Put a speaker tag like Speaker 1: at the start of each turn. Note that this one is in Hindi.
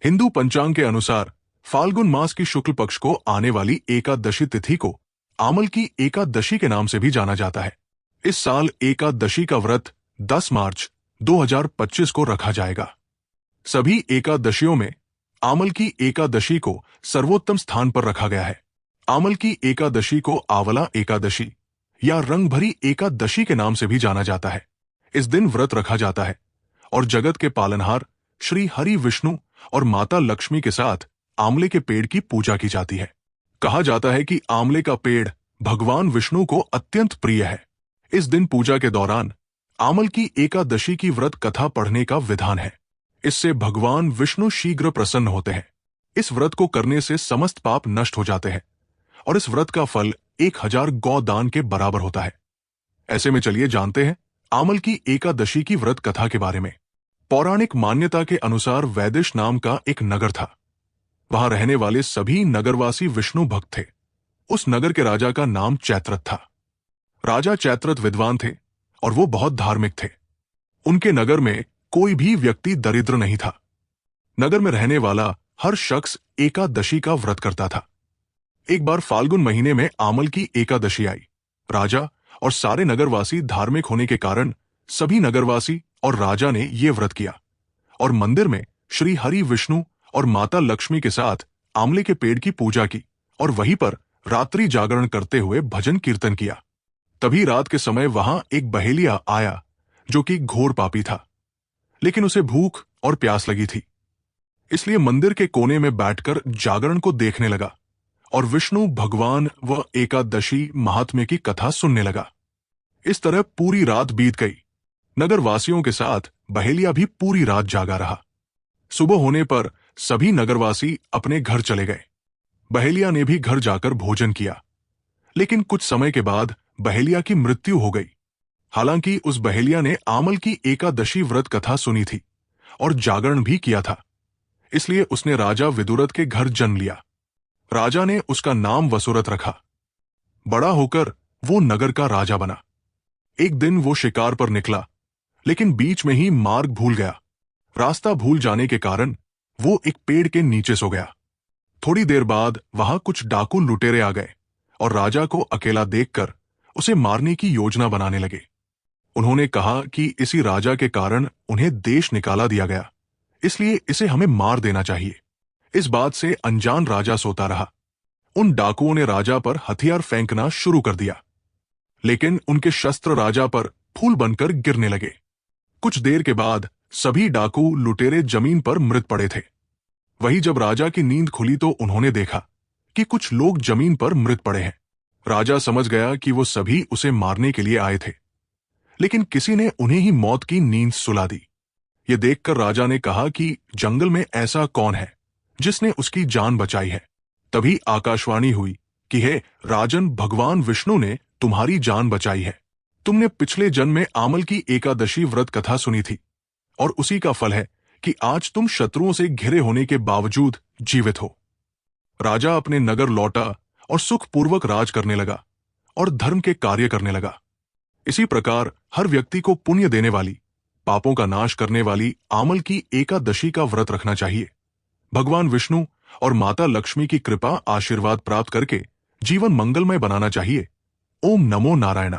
Speaker 1: हिंदू पंचांग के अनुसार फाल्गुन मास की शुक्ल पक्ष को आने वाली एकादशी तिथि को आमल की एकादशी के नाम से भी जाना जाता है। इस साल एकादशी का व्रत 10 मार्च 2025 को रखा जाएगा। सभी एकादशियों में आमल की एकादशी को सर्वोत्तम स्थान पर रखा गया है। आमल की एकादशी को आंवला एकादशी या रंग भरी एकादशी के नाम से भी जाना जाता है। इस दिन व्रत रखा जाता है और जगत के पालनहार श्री हरि विष्णु और माता लक्ष्मी के साथ आंवले के पेड़ की पूजा की जाती है। कहा जाता है कि आंवले का पेड़ भगवान विष्णु को अत्यंत प्रिय है। इस दिन पूजा के दौरान आमल की एकादशी की व्रत कथा पढ़ने का विधान है। इससे भगवान विष्णु शीघ्र प्रसन्न होते हैं। इस व्रत को करने से समस्त पाप नष्ट हो जाते हैं और इस व्रत का फल 1000 गौदान के बराबर होता है। ऐसे में चलिए जानते हैं आमल की एकादशी की व्रत कथा के बारे में। पौराणिक मान्यता के अनुसार वैदिश नाम का एक नगर था। वहां रहने वाले सभी नगरवासी विष्णु भक्त थे। उस नगर के राजा का नाम चैत्रथ था। राजा चैत्रथ विद्वान थे और वो बहुत धार्मिक थे। उनके नगर में कोई भी व्यक्ति दरिद्र नहीं था। नगर में रहने वाला हर शख्स एकादशी का व्रत करता था। एक बार फाल्गुन महीने में आमल की एकादशी आई। राजा और सारे नगरवासी धार्मिक होने के कारण सभी नगरवासी और राजा ने ये व्रत किया और मंदिर में श्री हरि विष्णु और माता लक्ष्मी के साथ आंवले के पेड़ की पूजा की और वहीं पर रात्रि जागरण करते हुए भजन कीर्तन किया। तभी रात के समय वहां एक बहेलिया आया जो कि घोर पापी था, लेकिन उसे भूख और प्यास लगी थी। इसलिए मंदिर के कोने में बैठकर जागरण को देखने लगा और विष्णु भगवान व एकादशी महात्म्य की कथा सुनने लगा। इस तरह पूरी रात बीत गई। नगरवासियों के साथ बहेलिया भी पूरी रात जागा रहा। सुबह होने पर सभी नगरवासी अपने घर चले गए। बहेलिया ने भी घर जाकर भोजन किया, लेकिन कुछ समय के बाद बहेलिया की मृत्यु हो गई। हालांकि उस बहेलिया ने आमल की एकादशी व्रत कथा सुनी थी और जागरण भी किया था, इसलिए उसने राजा विदुरथ के घर जन्म लिया। राजा ने उसका नाम वसुरथ रखा। बड़ा होकर वो नगर का राजा बना। एक दिन वो शिकार पर निकला, लेकिन बीच में ही मार्ग भूल गया। रास्ता भूल जाने के कारण वो एक पेड़ के नीचे सो गया। थोड़ी देर बाद वहां कुछ डाकू लुटेरे आ गए और राजा को अकेला देखकर उसे मारने की योजना बनाने लगे। उन्होंने कहा कि इसी राजा के कारण उन्हें देश निकाला दिया गया, इसलिए इसे हमें मार देना चाहिए। इस बात से अनजान राजा सोता रहा। उन डाकुओं ने राजा पर हथियार फेंकना शुरू कर दिया, लेकिन उनके शस्त्र राजा पर फूल बनकर गिरने लगे। कुछ देर के बाद सभी डाकू लुटेरे जमीन पर मृत पड़े थे। वही जब राजा की नींद खुली तो उन्होंने देखा कि कुछ लोग जमीन पर मृत पड़े हैं। राजा समझ गया कि वो सभी उसे मारने के लिए आए थे, लेकिन किसी ने उन्हें ही मौत की नींद सुला दी। ये देखकर राजा ने कहा कि जंगल में ऐसा कौन है जिसने उसकी जान बचाई है। तभी आकाशवाणी हुई कि हे राजन, भगवान विष्णु ने तुम्हारी जान बचाई है। तुमने पिछले जन्म में आमल की एकादशी व्रत कथा सुनी थी और उसी का फल है कि आज तुम शत्रुओं से घिरे होने के बावजूद जीवित हो। राजा अपने नगर लौटा और सुखपूर्वक राज करने लगा और धर्म के कार्य करने लगा। इसी प्रकार हर व्यक्ति को पुण्य देने वाली, पापों का नाश करने वाली आमल की एकादशी का व्रत रखना चाहिए। भगवान विष्णु और माता लक्ष्मी की कृपा आशीर्वाद प्राप्त करके जीवन मंगलमय बनाना चाहिए। ओम नमो नारायण।